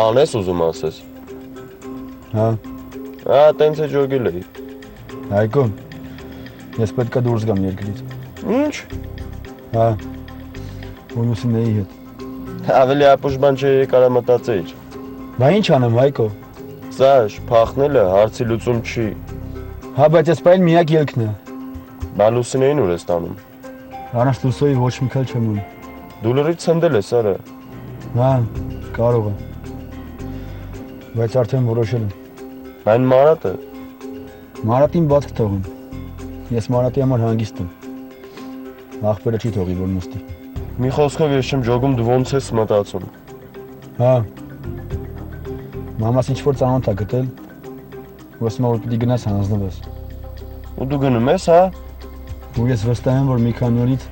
Բան ես ուզում ասես։ Հա։ Հա, տենց է ջոգել էի։ Հայկո, ես պետք է դուրս գամ երկրից։ Ինչ։ Հա։ ու Լուսինեի հետ։ Ավելի ապուշ բան չէի կարա մտածեիր։ Բա ինչ անեմ, Հայկո։ Սաշ, փախնելը հարցի լուծում չի։ Հա, բայց այս պայն միակ ելքն է։ Բա Լուսինեին ուր ես տանում։ Առանց Լուսոյի ոչ մի քայլ չեմ ունում։ Դու լրիվ ցնդել ես, արա։ Հա, կարող է։ Բայց արդեն որոշել եմ։ Այն Մարատը։ Մարատին բաց թողում։ Ես Մարատի համար հանգիստ եմ։ Ախպերը չի թողի, որ նստի։ Մի խոսքով ես չեմ ջոգում, դու ոնց ես մտածում։ Հա։ Մամաս ինչ-որ ծանոթ է գտել, ասում է, որ պիտի գնաս հանձնվես։ Ու դու գնում ես, հա։ Ու ես վստահ եմ, որ մի քանի օրից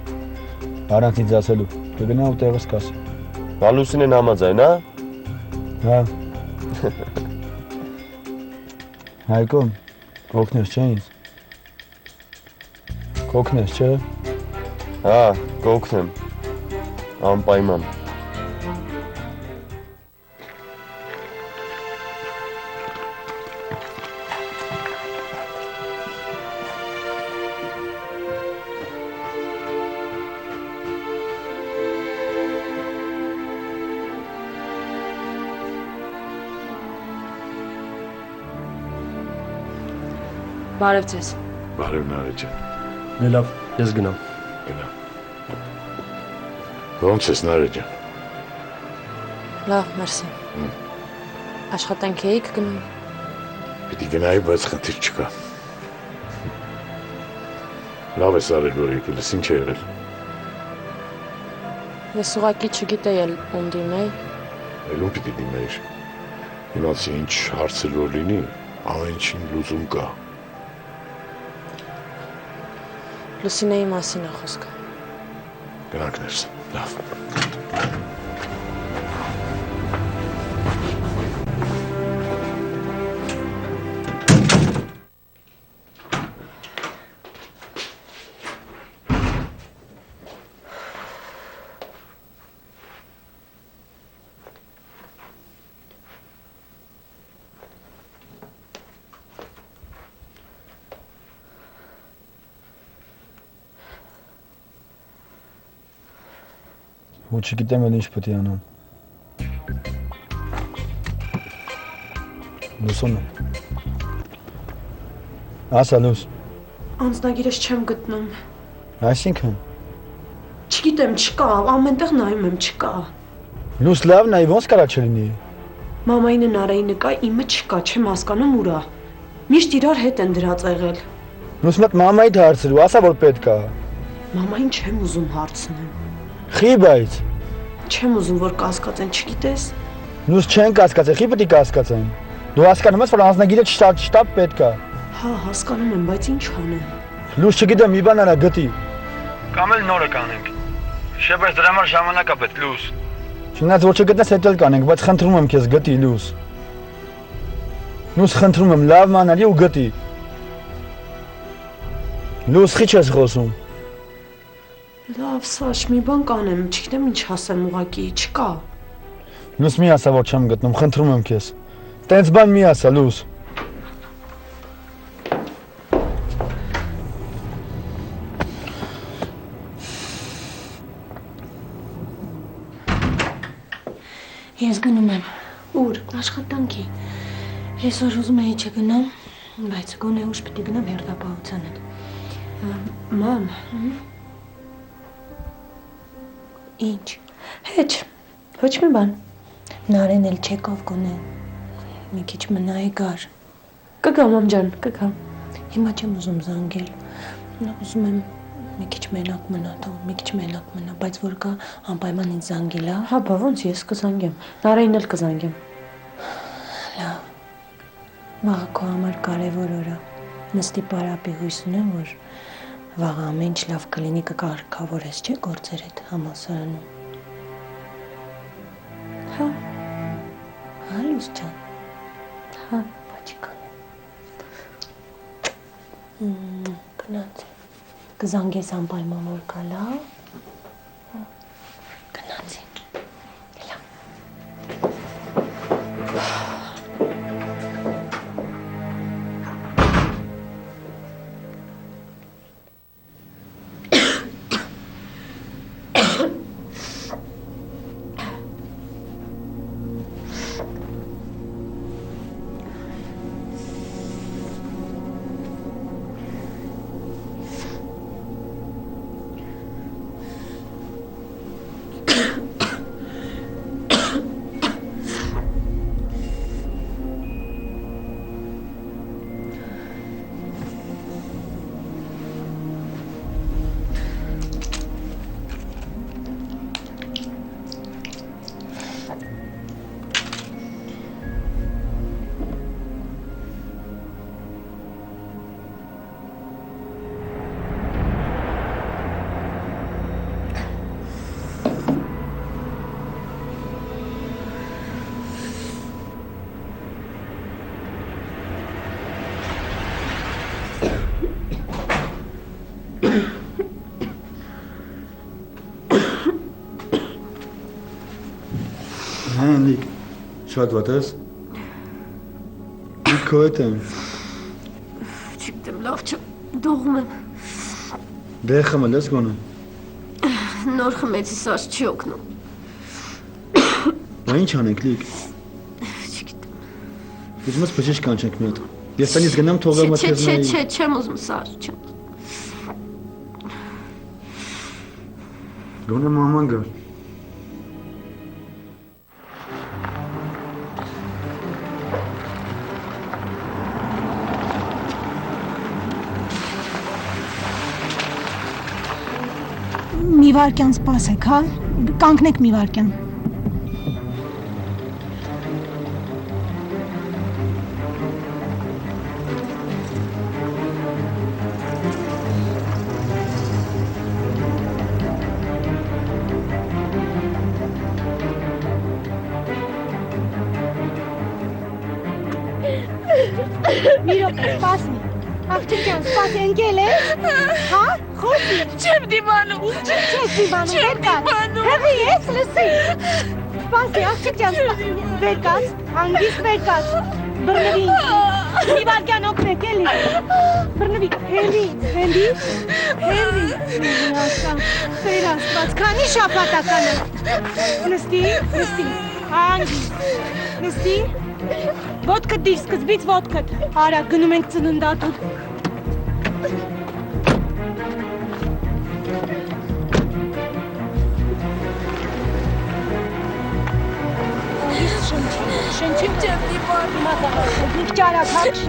առանց ինձ ասելու կգնա ու տեղս կասի։ Բա Լուսինեն համաձայն, հա։ Հա։ Հայկո, կօգնես չէ ինձ։ Կօգնես, չէ։ Հա, կօգնեմ։ Անպայման։ Բարև ձեզ։ Բարև Նարեկ ջան։ Լավ, ես գնամ։ Գնա։ Ոնց ես Նարեկ ջան։ Լավ, մերսի։ Աշխատանքի էիք գնում։ Պիտի գնայի, բայց խնդիր չկա։ Լավ ես արել, որ եկել ես, ինչ է եղել։ Ես ուղղակի չգիտեի էլ ում դիմեի։ Էլ ում պիտի դիմեիր։ Իմացի ինչ հարցեր որ լինի, ամեն ինչին լուծում կա։ Լուսինեի մասին է խոսքը։ Գնանք ներս, լավ։ Ու չգիտեմ էլ ինչ պետք է անեմ։ Լուսոնը։ Ասա Լուս։ Անձնագիրս չեմ գտնում։ Այսինքն։ Չգիտեմ, չկա, ամենտեղ նայում եմ, չկա։ Լուս լավն է, ոնց կարա չլինի։ Մամայինը Նարայինը կա, իմը չկա, չեմ հասկանում ուր է։ Միշտ իրար հետ են դրած եղել։ Լուս մոտ մամայիդ հարցրու, ասա որ պետք է։ Մամային չեմ ուզում հարցնեմ։ Խի բայց։ Չեմ ուզում որ կասկածեն, չգիտես։ Լուս չեն կասկածել, խի պետք է կասկածեն։ Դու հասկանում ես, որ անձնագիրը շտապ պետք է։ Հա, հասկանում եմ, բայց ինչ անեմ։ Լուս չգիտեմ, մի բան արա գտի։ Կամ էլ նորը կանենք։ Շեբես դրա համար ժամանակ է պետք, Լուս։ Չնայած որ չգտնես, հետ էլ կանենք, բայց խնդրում եմ քեզ գտի, Լուս։ Լուս խնդրում եմ, լավ մանալի ու գտի։ Լուս խի չես խոսում։ Լավ, Սաշ, մի բան կանեմ, չգիտեմ ինչ ասեմ ուղղակի, չկա։ Լուս մի ասա, որ չեմ գտնում, խնդրում եմ քեզ։ Տենց բան մի ասա, Լուս։ Ես գնում եմ։ Ուր, աշխատանքի։ Այսօր ուզում էի չգնամ, բայց գոնե ուշ պիտի գնամ հերթապահության հետ։ Մամ։ Ինչ։ Ոչ մի բան։ Նարեն էլ չեկավ գոնե։ Մի քիչ մնայի գար։ Կգամ, մամ ջան, կգամ։ Հիմա չեմ ուզում զանգել։ Ուզում եմ մի քիչ մենակ մնա, թող մի քիչ մենակ մնա, բայց որ կա անպայման ինձ զանգել, հա։ Հա, բա ոնց ես կզանգեմ։ Նարենին էլ կզանգեմ։ Լավ։ Վաղը քո համար կարևոր օր է։ Նստի պարապի հույս ունեմ, որ վաղը ամեն ինչ լավ կլինի, կկարգավորես, չէ՞ գործեր հետ համալսարանում։ Հա։ Հա, Լուս ջան։ Հա, բաճիկ։ Գնաց։ Կզանգես անպայման որ կա, լավ։ Գնացի։ Լավ։ Շատ վատ ես։ Ինչ քո հետ եմ։ Չգիտեմ, լավ չէ, դողում եմ։ Դե խմել ես գոնե։ Նոր խմեցի, սաս չի օգնում։ Բա ինչ անենք լիք։ Չգիտեմ։ Ուզում ես բժիշկ կանչենք մի հատ։ Ես տանից գնամ թողեմ մտքերս նայի։ Չէ, չեմ ուզում սար, չեմ։ Գոնե մաման գա։ Մի վարքյան սպասեք, հա։ Կանգնեք մի վարքյան։ Մի րոպե, սպասի։ Աղջիկյան, սպասի, ընկել ես։ Հա, խոսի։ Չեմ դիմանում։ Չես դիմանում, վեր կաց։ Հեղի ես, լսի։ Սպասի, աղջիկյան, վեր կաց, հանգիստ վեր կաց։ Բռնվի։ Մի վարքյան օգնեք, էլի։ Բռնվի, հելի։ Սեր աստված, քանի շաբաթական է։ Նստի, հանգիստ։ Նստի։ Ոտքդ դիր, սկզբից ոտքդ։ Արա, գնում ենք ծննդատուտ։ Շնչի չեմ դիմանում։ Մի քիչ արագ հագշի։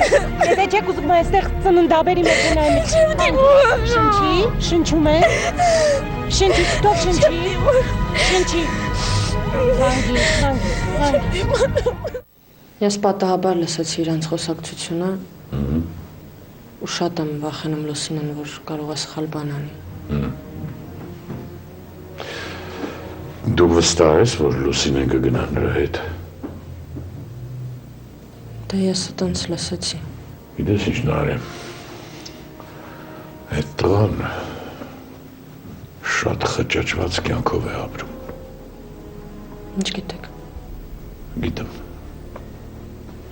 Եթե չեք ուզում այստեղ ծննդաբերի մեքենայի մեջ։ Չեմ դիմում։ Շնչում է։ Շնչի, ստոպ շնչի։ Հանգիստ։ Ես պատահաբար լսեցի իրանց խոսակցությունը ու շատ եմ վախենում Լուսինեն, որ կարող է սխալ բան անի։ Դու վստահ ես, որ Լուսինեն կգնա նրա հետ։ Դե ես այդպես լսեցի։ Գիտես ինչ նարեմ։ Այդ տղան շատ խճճված կյանքով է ապրում։ Ինչ գիտեք։ Գիտեմ։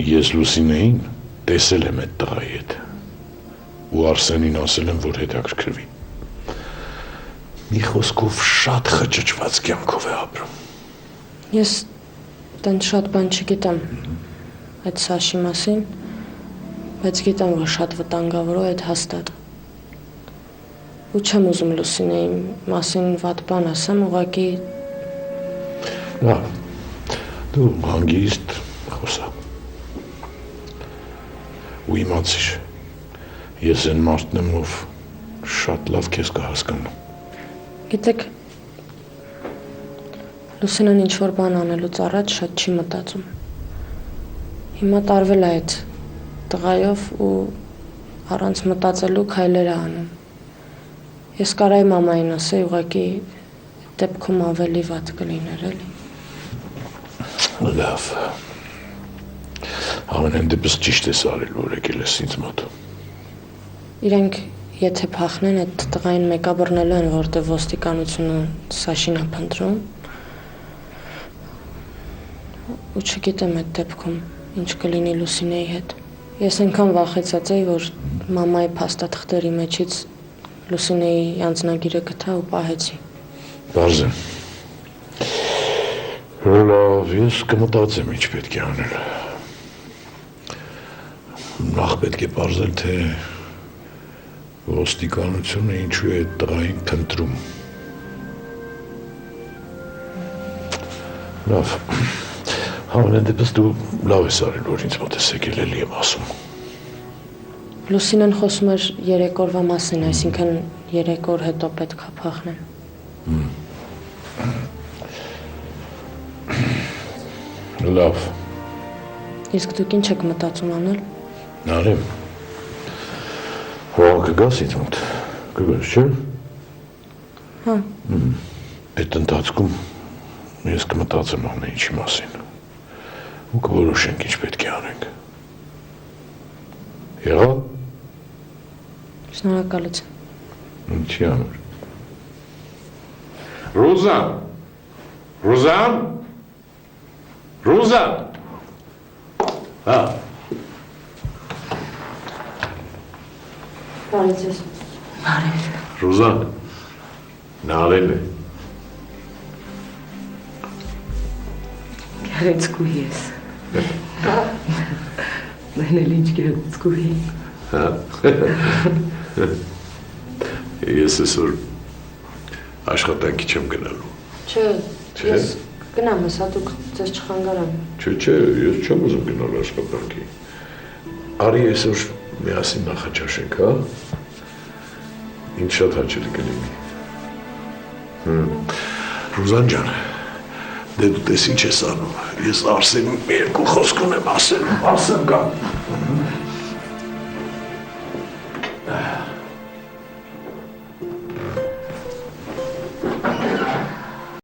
Ես Լուսինեին տեսել եմ այդ տղայի հետ ու Արսենին ասել եմ, որ հետաքրքրվի։ Մի խոսքով շատ խճճված կյանքով է ապրում։ Ես տենց շատ բան չգիտեմ այդ Սաշի մասին, բայց գիտեմ, որ շատ վտանգավոր է այդ հաստատ։ Ու չեմ ուզում Լուսինեի մասին վատ բան ասեմ, ուղղակի Լավ, դու հանգիստ խոսա։ Ու իմացիր, ես այն մարդն եմ, ով շատ լավ քեզ կհասկանում։ Գիտեք, Լուսինեն ինչ-որ բան անելուց առաջ շատ չի մտածում։ Հիմա տարվել է այդ տղայով ու առանց մտածելու քայլեր է անում։ Ես կարայի մամային ասեի, ուղղակի դեպքում ավելի վատ կլիներ, էլի։ Լավ։ Ամենայն դեպս ճիշտ ես արել, որ եկել ես ինձ մոտ։ Իրենք եթե փախնեն, այդ տղային մեկաբռնելու են, որտեղ ոստիկանությունը Սաշին է փնտրում։ Ու չգիտեմ այդ դեպքում ինչ կլինի Լուսինեի հետ։ Ես այնքան վախեցած էի, որ մամայի փաստաթղթերի մեջից Լուսինեի անձնագիրը գտա ու պահեցի։ Բարձր։ Լավ, ես կմտածեմ ինչ պետք է անել։ Նախ պետք է բարձր, թե ոստիկանությունը ինչու է տղային փնտրում։ Լավ, ամենայն դեպս դու լավ ես արել, որ ինձ մոտ ես եկել, էլի եմ ասում։ Լուսինեն խոսում էր 3 օրվա մասին, այսինքն 3 օր հետո պետք է փախնեն։ Լավ։ Իսկ դուք ինչ եք մտածում անել։ Նարեմ։ Հո կգաս ինձ մոտ։ Կգաս, չէ՞։ Հա։ Այդ ընթացքում ես կմտածեմ ամեն ինչի մասին։ Ու կորոշենք ինչ պետք է անենք։ Եղա՞։ Շնորհակալություն։ Ինչի համար։ Ռոզան։ Ռոզան։ Ռոզան։ Հա, Բարև ձեզ։ Ռուզան, Նարեն է։ Գեղեցկուհի ես։ Մեն էլ ինչ գեղեցկուհի։ Հա։ Ես այսօր աշխատանքի չեմ գնալու։ Չէ, Չէ՞։ ես գնամ հեսա դուք ձեզ չխանգարեմ։ Չէ, ես չեմ ուզում գնալ աշխատանքի։ Արի այսօր միասին նախաճաշենք, հա։ Ինչ շատ հաճելի կլինի։ Ռուզան ջան, դե դու տես ինչ ես անում։ Ես Արսենին մի երկու խոսք ունեմ ասել, Արսեն գա։